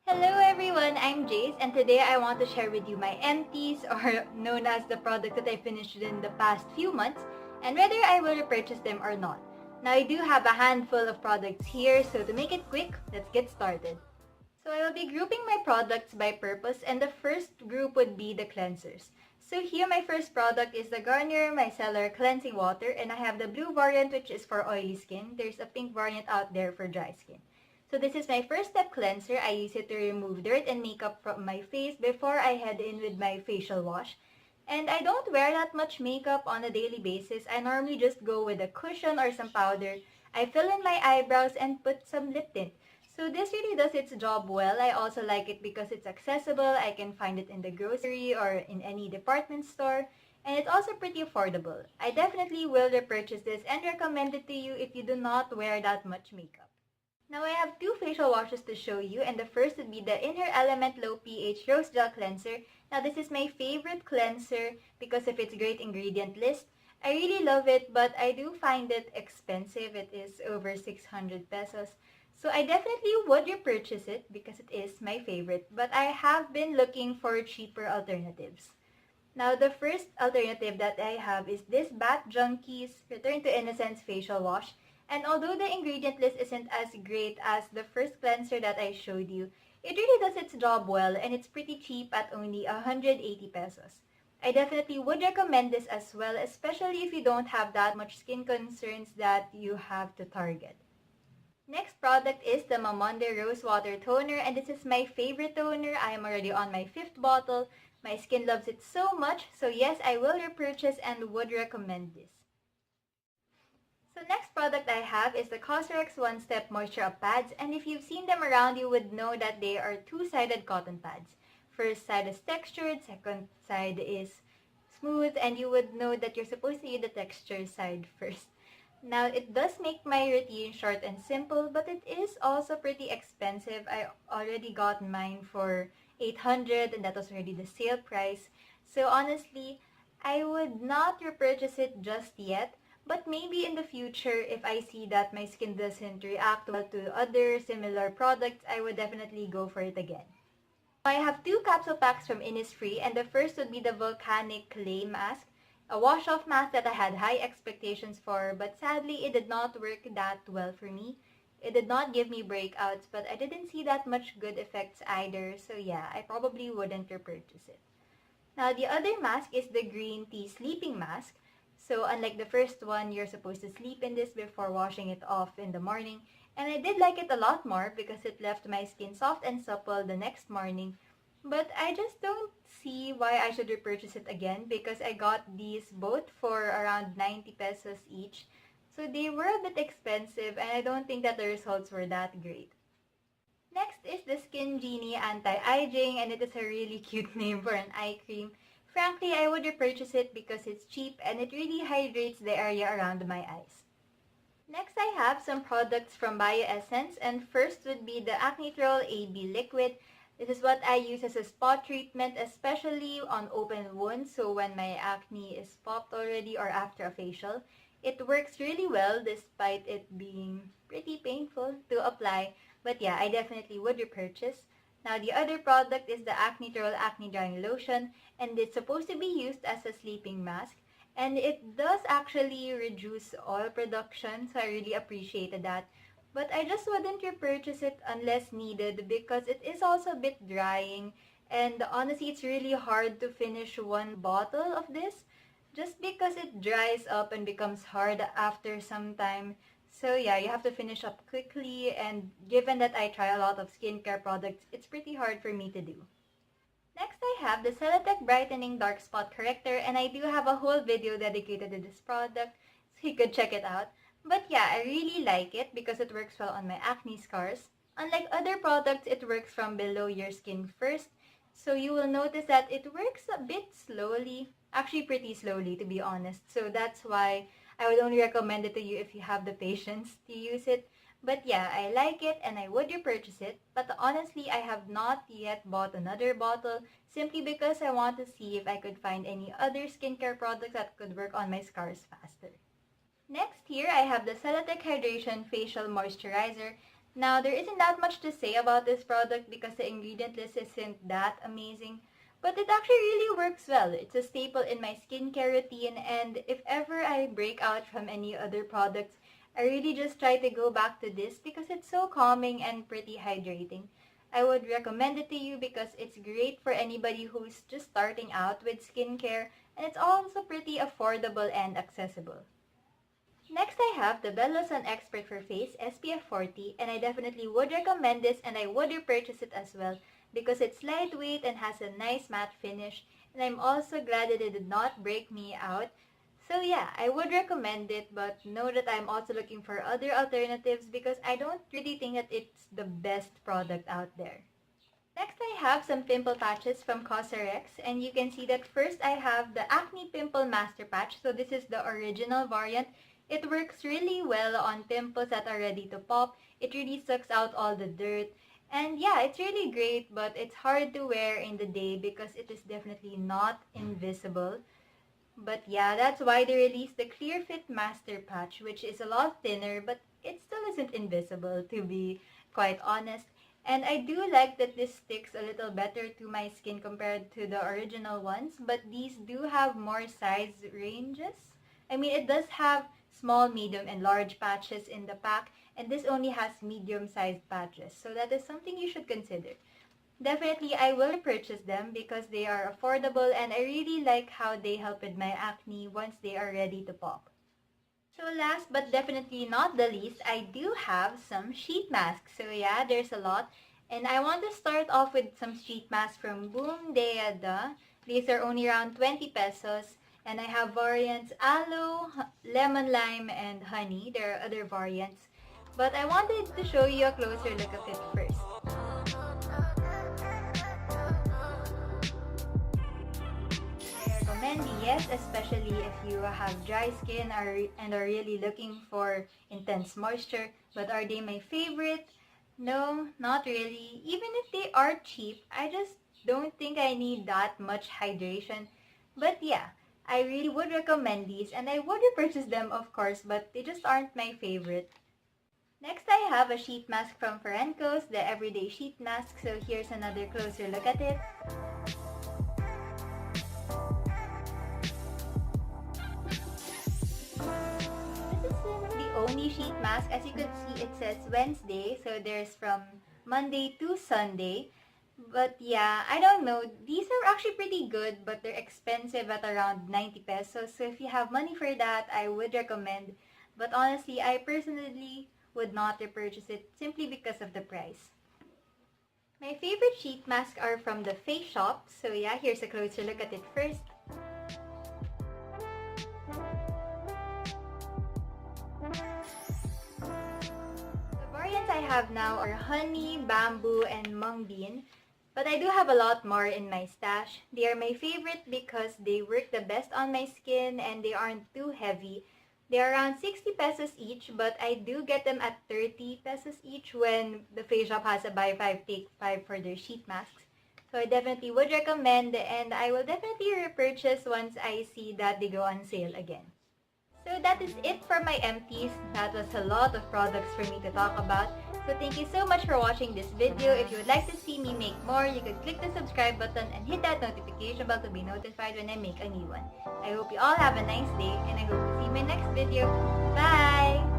Hello everyone, I'm Jace and today I want to share with you my empties or known as the product that I finished in the past few months and whether I will repurchase them or not. Now I do have a handful of products here, so to make it quick, let's get started. So I will be grouping my products by purpose and the first group would be the cleansers. So here my first product is the Garnier Micellar Cleansing Water and I have the blue variant which is for oily skin. There's a pink variant out there for dry skin. So this is my first step cleanser. I use it to remove dirt and makeup from my face before I head in with my facial wash. And I don't wear that much makeup on a daily basis. I normally just go with a cushion or some powder. I fill in my eyebrows and put some lip tint. So this really does its job well. I also like it because it's accessible. I can find it in the grocery or in any department store. And it's also pretty affordable. I definitely will repurchase this and recommend it to you if you do not wear that much makeup. Now I have two facial washes to show you, and the first would be the Inner Element Low pH Rose Gel Cleanser. Now this is my favorite cleanser because of its great ingredient list. I really love it, but I do find it expensive. It is over 600 pesos. So I definitely would repurchase it because it is my favorite, but I have been looking for cheaper alternatives. Now the first alternative that I have is this Junkies Return to Innocence Facial Wash. And although the ingredient list isn't as great as the first cleanser that I showed you, it really does its job well and it's pretty cheap at only 180 pesos. I definitely would recommend this as well, especially if you don't have that much skin concerns that you have to target. Next product is the Mamonde Rose Water Toner, and this is my favorite toner. I am already on my 5th bottle. My skin loves it so much, so yes, I will repurchase and would recommend this. So next product I have is the COSRX One Step Moisture Up Pads, and if you've seen them around, you would know that they are two-sided cotton pads. First side is textured, second side is smooth, and you would know that you're supposed to use the textured side first. Now, it does make my routine short and simple, but it is also pretty expensive. I already got mine for 800 and that was already the sale price. So honestly, I would not repurchase it just yet. But maybe in the future, if I see that my skin doesn't react well to other similar products, I would definitely go for it again. I have two capsule packs from Innisfree, and the first would be the Volcanic Clay Mask, a wash-off mask that I had high expectations for, but sadly it did not work that well for me. It did not give me breakouts, but I didn't see that much good effects either, so yeah, I probably wouldn't repurchase it. Now the other mask is the Green Tea Sleeping Mask. So unlike the first one, you're supposed to sleep in this before washing it off in the morning. And I did like it a lot more because it left my skin soft and supple the next morning. But I just don't see why I should repurchase it again because I got these both for around 90 pesos each. So they were a bit expensive and I don't think that the results were that great. Next is the Skin Genie Anti-Eyeging, and it is a really cute name for an eye cream. Frankly, I would repurchase it because it's cheap and it really hydrates the area around my eyes. Next, I have some products from Bioessence, and first would be the Acnetrol AB Liquid. This is what I use as a spot treatment, especially on open wounds, so when my acne is popped already or after a facial. It works really well despite it being pretty painful to apply, but yeah, I definitely would repurchase. Now, the other product is the Acnetrol Acne Drying Lotion, and it's supposed to be used as a sleeping mask. And it does actually reduce oil production, so I really appreciated that. But I just wouldn't repurchase it unless needed because it is also a bit drying. And honestly, it's really hard to finish one bottle of this just because it dries up and becomes hard after some time. So yeah, you have to finish up quickly, and given that I try a lot of skincare products, it's pretty hard for me to do. Next, I have the Celeteque Brightening Dark Spot Corrector, and I do have a whole video dedicated to this product, so you could check it out. But yeah, I really like it because it works well on my acne scars. Unlike other products, it works from below your skin first, so you will notice that it works a bit slowly, actually pretty slowly to be honest, so that's why I would only recommend it to you if you have the patience to use it. But yeah, I like it and I would repurchase it. But honestly, I have not yet bought another bottle simply because I want to see if I could find any other skincare products that could work on my scars faster. Next here, I have the Celeteque Hydration Facial Moisturizer. Now, there isn't that much to say about this product because the ingredient list isn't that amazing, but it actually really works well. It's a staple in my skincare routine, and if ever I break out from any other products, I really just try to go back to this because it's so calming and pretty hydrating. I would recommend it to you because it's great for anybody who's just starting out with skincare, and it's also pretty affordable and accessible. Next, I have the Belo Sun Expert for Face SPF 40, and I definitely would recommend this, and I would repurchase it as well because it's lightweight and has a nice matte finish, and I'm also glad that it did not break me out. So yeah, I would recommend it, but know that I'm also looking for other alternatives because I don't really think that it's the best product out there. Next, I have some pimple patches from COSRX, and you can see that first I have the Acne Pimple Master Patch. So this is the original variant. It works really well on pimples that are ready to pop. It really sucks out all the dirt. And yeah, it's really great, but it's hard to wear in the day because it is definitely not invisible. But yeah, that's why they released the Clear Fit Master Patch, which is a lot thinner, but it still isn't invisible, to be quite honest. And I do like that this sticks a little better to my skin compared to the original ones, but these do have more size ranges. I mean, it does have small, medium, and large patches in the pack, and this only has medium-sized patches, so that is something you should consider. Definitely, I will purchase them because they are affordable and I really like how they help with my acne once they are ready to pop. So last but definitely not the least, I do have some sheet masks. So yeah, there's a lot. And I want to start off with some sheet masks from BOOMDEAHDAH. These are only around 20 pesos. And I have variants aloe, lemon lime, and honey. There are other variants. But I wanted to show you a closer look at it first. Yes, especially if you have dry skin and are really looking for intense moisture. But are they my favorite? No, not really. Even if they are cheap, I just don't think I need that much hydration. But yeah, I really would recommend these and I would repurchase them of course, but they just aren't my favorite. Next, I have a sheet mask from Forencos, the Everyday Sheet Mask. So here's another closer look at it. Only sheet mask. As you could see, it says Wednesday, so there's from Monday to Sunday. But yeah, I don't know, these are actually pretty good, but they're expensive at around 90 pesos, so if you have money for that, I would recommend. But honestly, I personally would not repurchase it simply because of the price. My favorite sheet masks are from the Face Shop, so yeah, here's a closer look at it first. I have now are honey, bamboo, and mung bean. But I do have a lot more in my stash. They are my favorite because they work the best on my skin and they aren't too heavy. They are around 60 pesos each, but I do get them at 30 pesos each when the Face Shop has a buy 5 take 5 for their sheet masks. So I definitely would recommend, and I will definitely repurchase once I see that they go on sale again. So that is it for my empties. That was a lot of products for me to talk about. So thank you so much for watching this video. If you would like to see me make more, you could click the subscribe button and hit that notification bell to be notified when I make a new one. I hope you all have a nice day and I hope to see you in my next video. Bye!